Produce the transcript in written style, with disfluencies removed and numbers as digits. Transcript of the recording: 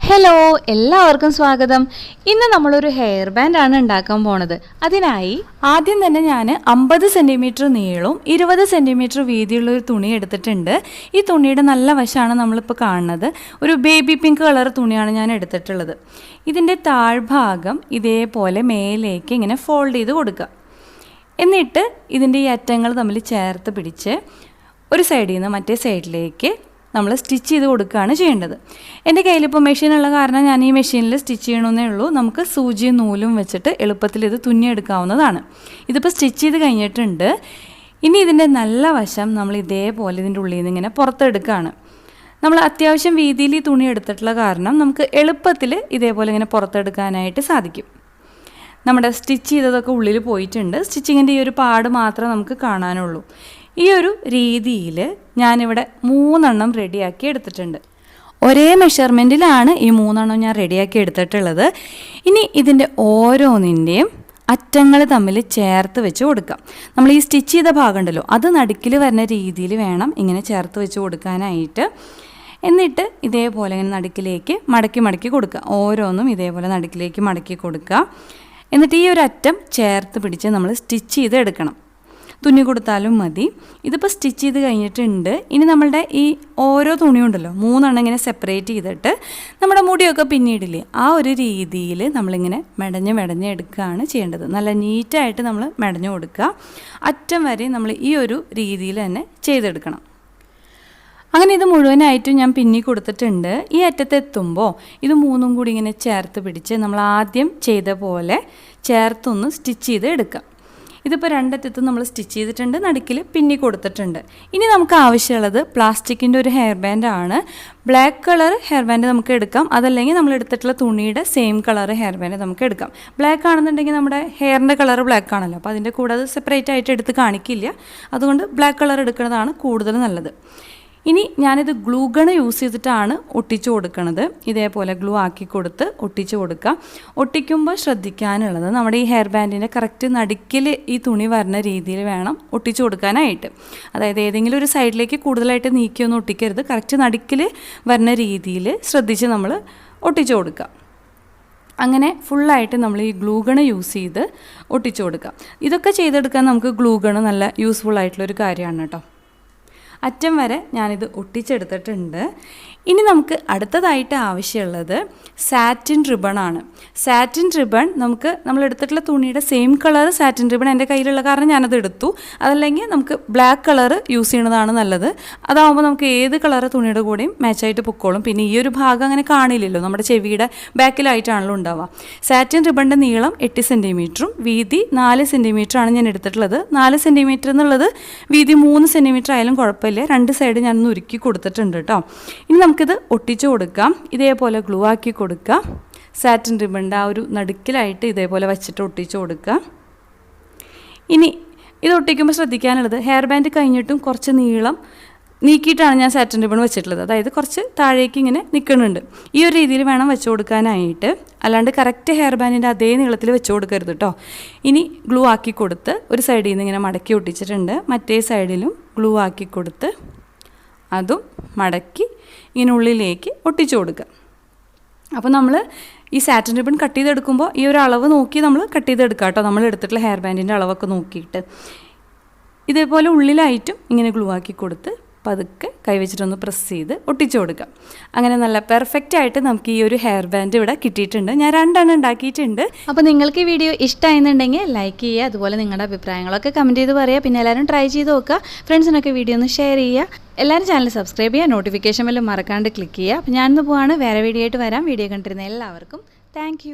Hello, എല്ലാവർക്കും സ്വാഗതം. ഇന്ന് നമ്മളൊരു ഹെയർ ബാൻഡ് ആണ് ഉണ്ടാക്കാൻ പോണത്. അതിനായി ആദ്യം തന്നെ ഞാൻ 50 സെൻറ്റിമീറ്റർ നീളവും 20 സെൻറ്റിമീറ്റർ വീതിയുള്ള ഒരു തുണി എടുത്തിട്ടുണ്ട്. ഈ തുണിയുടെ നല്ല വശമാണ് നമ്മളിപ്പോൾ കാണുന്നത്. ഒരു ബേബി പിങ്ക് കളർ തുണിയാണ് ഞാൻ എടുത്തിട്ടുള്ളത്. ഇതിൻ്റെ താഴ്ഭാഗം ഇതേപോലെ മേലേക്ക് ഇങ്ങനെ ഫോൾഡ് ചെയ്ത് കൊടുക്കുക. എന്നിട്ട് ഇതിൻ്റെ ഈ അറ്റങ്ങൾ തമ്മിൽ ചേർത്ത് പിടിച്ച് ഒരു സൈഡിൽ നിന്ന് മറ്റേ സൈഡിലേക്ക് നമ്മൾ സ്റ്റിച്ച് ചെയ്ത് കൊടുക്കുകയാണ് ചെയ്യേണ്ടത്. എൻ്റെ കയ്യിലിപ്പോൾ മെഷീനുള്ള കാരണം ഞാൻ ഈ മെഷീനിൽ സ്റ്റിച്ച് ചെയ്യണമെന്നേ ഉള്ളൂ. നമുക്ക് സൂചിയും നൂലും വെച്ചിട്ട് എളുപ്പത്തിൽ ഇത് തുന്നിയെടുക്കാവുന്നതാണ്. ഇതിപ്പോൾ സ്റ്റിച്ച് ചെയ്ത് കഴിഞ്ഞിട്ടുണ്ട്. ഇനി ഇതിൻ്റെ നല്ല വശം നമ്മൾ ഇതേപോലെ ഇതിൻ്റെ ഉള്ളിൽ നിന്ന് ഇങ്ങനെ പുറത്തെടുക്കുകയാണ്. നമ്മൾ അത്യാവശ്യം വീതിയിൽ ഈ തുണി എടുത്തിട്ടുള്ള കാരണം നമുക്ക് എളുപ്പത്തിൽ ഇതേപോലെ ഇങ്ങനെ പുറത്തെടുക്കാനായിട്ട് സാധിക്കും. നമ്മുടെ സ്റ്റിച്ച് ചെയ്തതൊക്കെ ഉള്ളിൽ പോയിട്ടുണ്ട്. സ്റ്റിച്ചിങ്ങിൻ്റെ ഈ ഒരു പാട് മാത്രമേ നമുക്ക് കാണാനുള്ളൂ. ഈ ഒരു രീതിയിൽ ഞാനിവിടെ 3 റെഡിയാക്കി എടുത്തിട്ടുണ്ട്. ഒരേ മെഷർമെൻറ്റിലാണ് ഈ 3 ഞാൻ റെഡിയാക്കി എടുത്തിട്ടുള്ളത്. ഇനി ഇതിൻ്റെ ഓരോന്നിൻ്റെയും അറ്റങ്ങൾ തമ്മിൽ ചേർത്ത് വെച്ച് കൊടുക്കാം. നമ്മൾ ഈ സ്റ്റിച്ച് ചെയ്ത ഭാഗം ഉണ്ടല്ലോ, അത് നടുക്കിൽ വരുന്ന രീതിയിൽ വേണം ഇങ്ങനെ ചേർത്ത് വെച്ച് കൊടുക്കാനായിട്ട്. എന്നിട്ട് ഇതേപോലെ ഇങ്ങനെ നടുക്കിലേക്ക് മടക്കി കൊടുക്കുക. ഓരോന്നും ഇതേപോലെ നടുക്കിലേക്ക് മടക്കി കൊടുക്കുക. എന്നിട്ട് ഈ ഒരു അറ്റം ചേർത്ത് പിടിച്ച് നമ്മൾ സ്റ്റിച്ച് ചെയ്ത് എടുക്കണം. തുന്നി കൊടുത്താലും മതി. ഇതിപ്പോൾ സ്റ്റിച്ച് ചെയ്ത് കഴിഞ്ഞിട്ടുണ്ട്. ഇനി നമ്മളുടെ ഈ ഓരോ തുണിയുണ്ടല്ലോ 3 ഇങ്ങനെ സെപ്പറേറ്റ് ചെയ്തിട്ട് നമ്മുടെ മുടിയൊക്കെ പിന്നീടില്ലേ, ആ ഒരു രീതിയിൽ നമ്മളിങ്ങനെ മെടഞ്ഞ് എടുക്കുകയാണ് ചെയ്യേണ്ടത്. നല്ല നീറ്റായിട്ട് നമ്മൾ മെടഞ്ഞു കൊടുക്കുക. അറ്റം വരെ നമ്മൾ ഈ ഒരു രീതിയിൽ തന്നെ ചെയ്തെടുക്കണം. അങ്ങനെ ഇത് മുഴുവനായിട്ടും ഞാൻ പിന്നി കൊടുത്തിട്ടുണ്ട്. ഈ അറ്റത്തെത്തുമ്പോൾ ഇത് 3 കൂടി ഇങ്ങനെ ചേർത്ത് പിടിച്ച് നമ്മൾ ആദ്യം ചെയ്ത പോലെ ചേർത്തൊന്ന് സ്റ്റിച്ച് ചെയ്ത് എടുക്കാം. ഇതിപ്പോൾ 2 അറ്റത്തും നമ്മൾ സ്റ്റിച്ച് ചെയ്തിട്ടുണ്ട്, നടുക്കിൽ പിന്നി കൊടുത്തിട്ടുണ്ട്. ഇനി നമുക്ക് ആവശ്യമുള്ളത് പ്ലാസ്റ്റിക്കിൻ്റെ ഒരു ഹെയർ ബാൻഡ് ആണ്. ബ്ലാക്ക് കളർ ഹെയർ ബാൻഡ് നമുക്ക് എടുക്കാം, അതല്ലെങ്കിൽ നമ്മൾ എടുത്തിട്ടുള്ള തുണിയുടെ സെയിം കളർ ഹെയർ ബാൻഡ് നമുക്ക് എടുക്കാം. ബ്ലാക്ക് ആണെന്നുണ്ടെങ്കിൽ നമ്മുടെ ഹെയറിൻ്റെ കളർ ബ്ലാക്ക് ആണല്ലോ, അപ്പോൾ അതിൻ്റെ കൂടെ അത് സെപ്പറേറ്റ് ആയിട്ട് എടുത്ത് കാണിക്കില്ല. അതുകൊണ്ട് ബ്ലാക്ക് കളർ എടുക്കുന്നതാണ് കൂടുതൽ നല്ലത്. ഇനി ഞാനിത് ഗ്ലൂ ഗൺ യൂസ് ചെയ്തിട്ടാണ് ഒട്ടിച്ചു കൊടുക്കുന്നത്. ഇതേപോലെ ഗ്ലൂ ആക്കി കൊടുത്ത് ഒട്ടിച്ചു കൊടുക്കുക. ഒട്ടിക്കുമ്പോൾ ശ്രദ്ധിക്കാനുള്ളത് നമ്മുടെ ഈ ഹെയർ ബാൻഡിൻ്റെ കറക്റ്റ് നടുക്കിൽ ഈ തുണി വരുന്ന രീതിയിൽ വേണം ഒട്ടിച്ചു കൊടുക്കാനായിട്ട്. അതായത് ഏതെങ്കിലും ഒരു സൈഡിലേക്ക് കൂടുതലായിട്ട് നീക്കിയൊന്നും ഒട്ടിക്കരുത്. കറക്റ്റ് നടുക്കിൽ വരുന്ന രീതിയിൽ ശ്രദ്ധിച്ച് നമ്മൾ ഒട്ടിച്ചു കൊടുക്കുക. അങ്ങനെ ഫുള്ളായിട്ട് നമ്മൾ ഈ ഗ്ലൂ ഗൺ യൂസ് ചെയ്ത് ഒട്ടിച്ചു കൊടുക്കുക. ഇതൊക്കെ ചെയ്തെടുക്കാൻ നമുക്ക് ഗ്ലൂ ഗൺ നല്ല യൂസ്ഫുൾ ആയിട്ടുള്ളൊരു കാര്യമാണ് കേട്ടോ. അറ്റം വരെ ഞാനിത് ഒട്ടിച്ചെടുത്തിട്ടുണ്ട്. ഇനി നമുക്ക് അടുത്തതായിട്ട് ആവശ്യമുള്ളത് സാറ്റിൻ റിബണാണ്. സാറ്റിൻ റിബൺ നമുക്ക് നമ്മൾ എടുത്തിട്ടുള്ള തുണിയുടെ സെയിം കളർ സാറ്റിൻ റിബൺ എൻ്റെ കയ്യിലുള്ള കാരണം ഞാനത് എടുത്തു. അതല്ലെങ്കിൽ നമുക്ക് ബ്ലാക്ക് കളർ യൂസ് ചെയ്യുന്നതാണ് നല്ലത്. അതാകുമ്പോൾ നമുക്ക് ഏത് കളർ തുണിയുടെ കൂടെയും മാച്ചായിട്ട് പൊക്കോളും. പിന്നെ ഈ ഒരു ഭാഗം അങ്ങനെ കാണില്ലല്ലോ, നമ്മുടെ ചെവിയുടെ ബാക്കിലായിട്ടാണല്ലോ ഉണ്ടാവുക. സാറ്റിൻ റിബണിൻ്റെ നീളം 8 സെൻറ്റിമീറ്ററും വീതി 4 സെൻറ്റിമീറ്ററാണ് ഞാൻ എടുത്തിട്ടുള്ളത്. 4 സെൻറ്റിമീറ്റർ എന്നുള്ളത് വീതി 3 സെൻറ്റിമീറ്റർ ആയാലും കുഴപ്പമില്ല. 2 സൈഡ് ഞാനൊന്ന് ഉരുക്കി കൊടുത്തിട്ടുണ്ട് കേട്ടോ. ഇനി നമുക്കിത് ഒട്ടിച്ചു കൊടുക്കാം. ഇതേപോലെ ഗ്ലൂ ആക്കി കൊടുക്കുക. സാറ്റിൻ റിബണിൻ്റെ ആ ഒരു നടുക്കിലായിട്ട് ഇതേപോലെ വെച്ചിട്ട് ഒട്ടിച്ചു കൊടുക്കുക. ഇനി ഇത് ഒട്ടിക്കുമ്പോൾ ശ്രദ്ധിക്കാനുള്ളത്, ഹെയർ ബാൻഡ് കഴിഞ്ഞിട്ടും കുറച്ച് നീളം നീക്കിയിട്ടാണ് ഞാൻ സാറ്റിൻ റിബൺ വെച്ചിട്ടുള്ളത്. അതായത് കുറച്ച് താഴേക്ക് ഇങ്ങനെ നിൽക്കുന്നുണ്ട്. ഈ ഒരു രീതിയിൽ വേണം വെച്ച് കൊടുക്കാനായിട്ട്. അല്ലാണ്ട് കറക്റ്റ് ഹെയർ ബാൻഡിൻ്റെ അതേ നീളത്തിൽ വെച്ച് കൊടുക്കരുത് കേട്ടോ. ഇനി ഗ്ലൂ ആക്കി കൊടുത്ത് ഒരു സൈഡിൽ നിന്ന് ഇങ്ങനെ മടക്കി ഒട്ടിച്ചിട്ടുണ്ട്. മറ്റേ സൈഡിലും ഗ്ലൂ ആക്കി കൊടുത്ത് അതും മടക്കി ഇങ്ങനെ ഉള്ളിലേക്ക് ഒട്ടിച്ചു കൊടുക്കുക. അപ്പോൾ നമ്മൾ ഈ സാറ്റിൻ റിബൺ കട്ട് ചെയ്തെടുക്കുമ്പോൾ ഈ ഒരു അളവ് നോക്കി നമ്മൾ കട്ട് ചെയ്തെടുക്കുക കേട്ടോ. നമ്മൾ എടുത്തിട്ടുള്ള ഹെയർ ബാൻഡിൻ്റെ അളവൊക്കെ നോക്കിയിട്ട് ഇതേപോലെ ഉള്ളിലായിട്ടും ഇങ്ങനെ ഗ്ലൂ ആക്കി കൊടുത്ത് പതുക്കെ കൈവച്ചിട്ടൊന്ന് പ്രസ് ചെയ്ത് ഒട്ടിച്ചു കൊടുക്കാം. അങ്ങനെ നല്ല പെർഫെക്റ്റ് ആയിട്ട് നമുക്ക് ഈ ഒരു ഹെയർ ബാൻഡ് ഇവിടെ കിട്ടിയിട്ടുണ്ട്. ഞാൻ 2 ഉണ്ടാക്കിയിട്ടുണ്ട്. അപ്പോൾ നിങ്ങൾക്ക് ഈ വീഡിയോ ഇഷ്ടമായിരുന്നുണ്ടെങ്കിൽ ലൈക്ക് ചെയ്യുക. അതുപോലെ നിങ്ങളുടെ അഭിപ്രായങ്ങളൊക്കെ കമൻറ്റ് ചെയ്ത് പറയുക. പിന്നെ എല്ലാവരും ട്രൈ ചെയ്ത് നോക്കുക. ഫ്രണ്ട്സിനൊക്കെ വീഡിയോ ഒന്ന് ഷെയർ ചെയ്യുക. എല്ലാവരും ചാനൽ സബ്സ്ക്രൈബ് ചെയ്യുക. നോട്ടിഫിക്കേഷൻ ബെല്ലും മറക്കാണ്ട് ക്ലിക്ക് ചെയ്യുക. അപ്പോൾ ഞാനിന്ന് പോവാണ്. വേറെ വീഡിയോ ആയിട്ട് വരാം. വീഡിയോ കണ്ടിരുന്ന എല്ലാവർക്കും താങ്ക്